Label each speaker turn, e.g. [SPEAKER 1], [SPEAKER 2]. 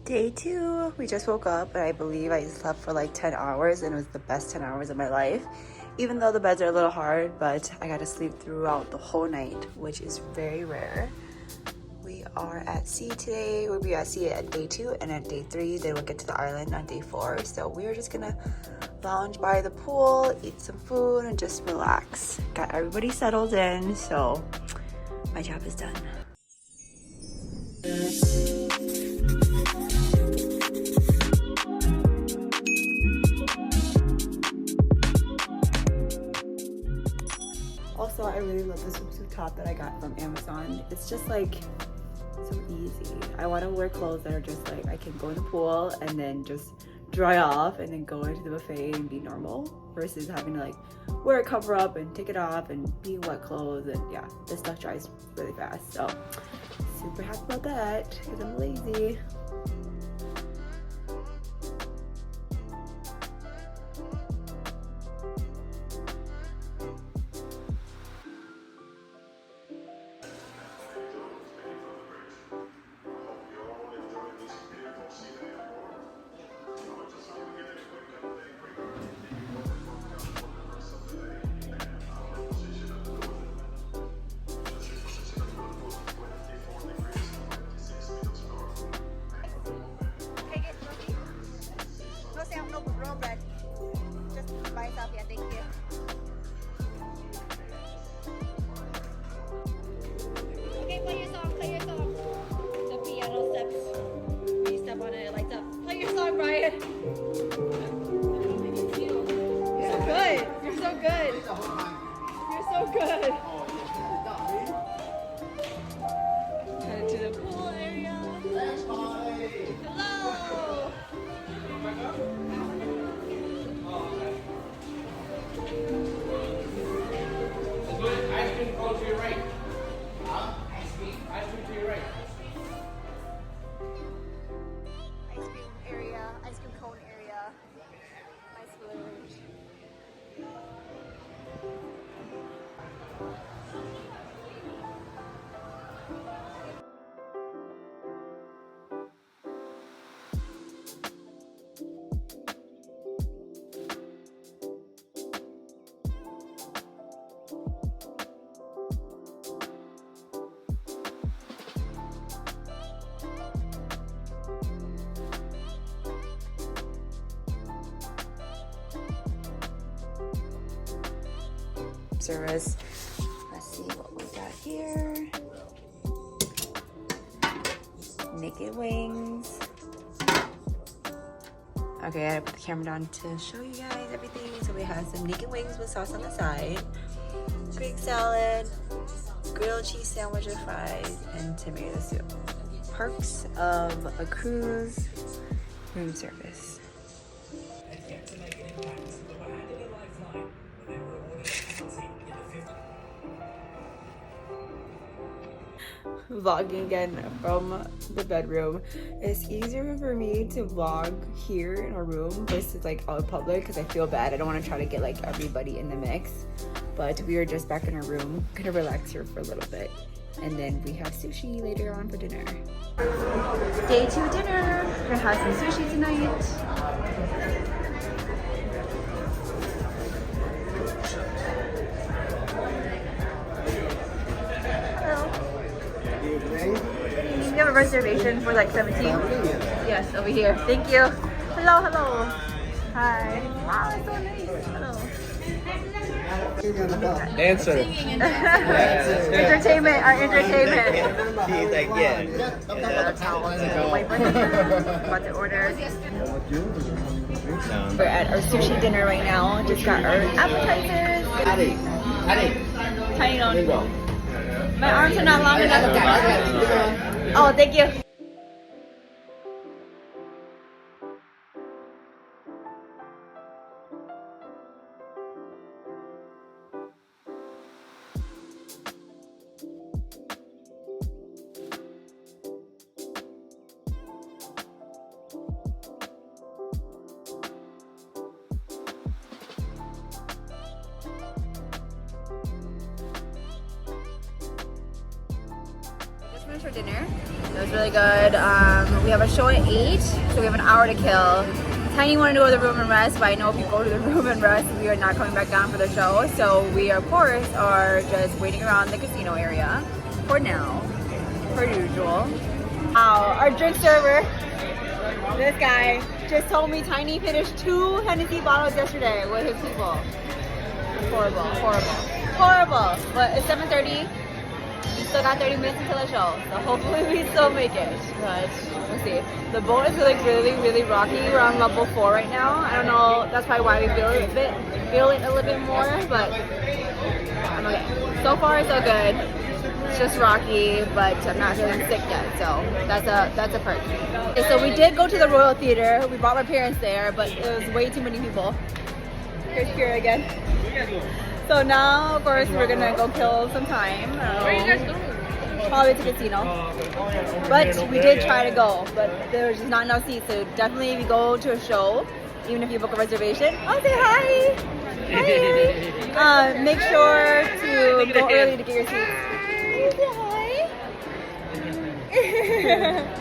[SPEAKER 1] Day 2, we just woke up and I believe I slept for like 10 hours and it was the best 10 hours of my life. Even though the beds are a little hard, but I got to sleep throughout the whole night, which is very rare. We are at sea today. We'll be at sea at day 2 and at day 3, then we'll get to the island on day 4. So we are just gonna lounge by the pool, eat some food and just relax. Got everybody settled in, so my job is done. Also, I really love this swimsuit top that I got from Amazon. It's just like so easy. I want to wear clothes that are just like I can go in the pool and then just dry off and then go into the buffet and be normal versus having to like wear a cover up and take it off and be in wet clothes. And yeah, this stuff dries really fast. So super happy about that because I'm lazy. Service. Let's see what we got here. Naked wings. Okay, I had to put the camera down to show you guys everything. So we have some naked wings with sauce on the side, Greek salad, grilled cheese sandwich with fries, and tomato soup. Perks of a cruise, room service. Vlogging again from the bedroom. It's easier for me to vlog here in our room versus like out in public because I feel bad. I don't want to try to get like everybody in the mix, but we are just back in our room, gonna relax here for a little bit, and then we have sushi later on for dinner. Day 2 dinner. We're gonna have some sushi tonight. You have a reservation for like 17? Yes, over here. Thank you. Hello, hello. Hi. Wow, it's so nice. Hello.
[SPEAKER 2] Dancer.
[SPEAKER 1] Entertainment, our entertainment.
[SPEAKER 2] He's like, yeah.
[SPEAKER 1] Wait for dinner. About to order. We're at our sushi dinner right now. Just got our appetizers. Tiny on. My arms are not long enough. Oh, thank you. for dinner. It was really good. We have a show at 8, so we have an hour to kill. Tiny wanted to go to the room and rest, but I know if you go to the room and rest, we are not coming back down for the show. So we, of course, are just waiting around the casino area for now, per usual. Our drink server, this guy, just told me Tiny finished 2 Hennessy bottles yesterday with his people. Horrible, horrible, horrible. But it's 7:30. We still got 30 minutes until the show, so hopefully we still make it. But we'll see. The boat is like really rocky. We're on level 4 right now. I don't know. That's probably why we feel it a little bit more. But I'm okay. So far, so good. It's just rocky, but I'm not feeling sick yet, so that's a perk. Okay, so we did go to the Royal Theater. We brought my parents there, but it was way too many people. Here's Kira again. So now, of course, we're gonna go kill some time. Where are you guys going? Probably to the casino. But we did try to go, but there was just not enough seats. So definitely, if you go to a show, even if you book a reservation, oh, say hi! Hi! Make sure to go early to get your seats. Say hi!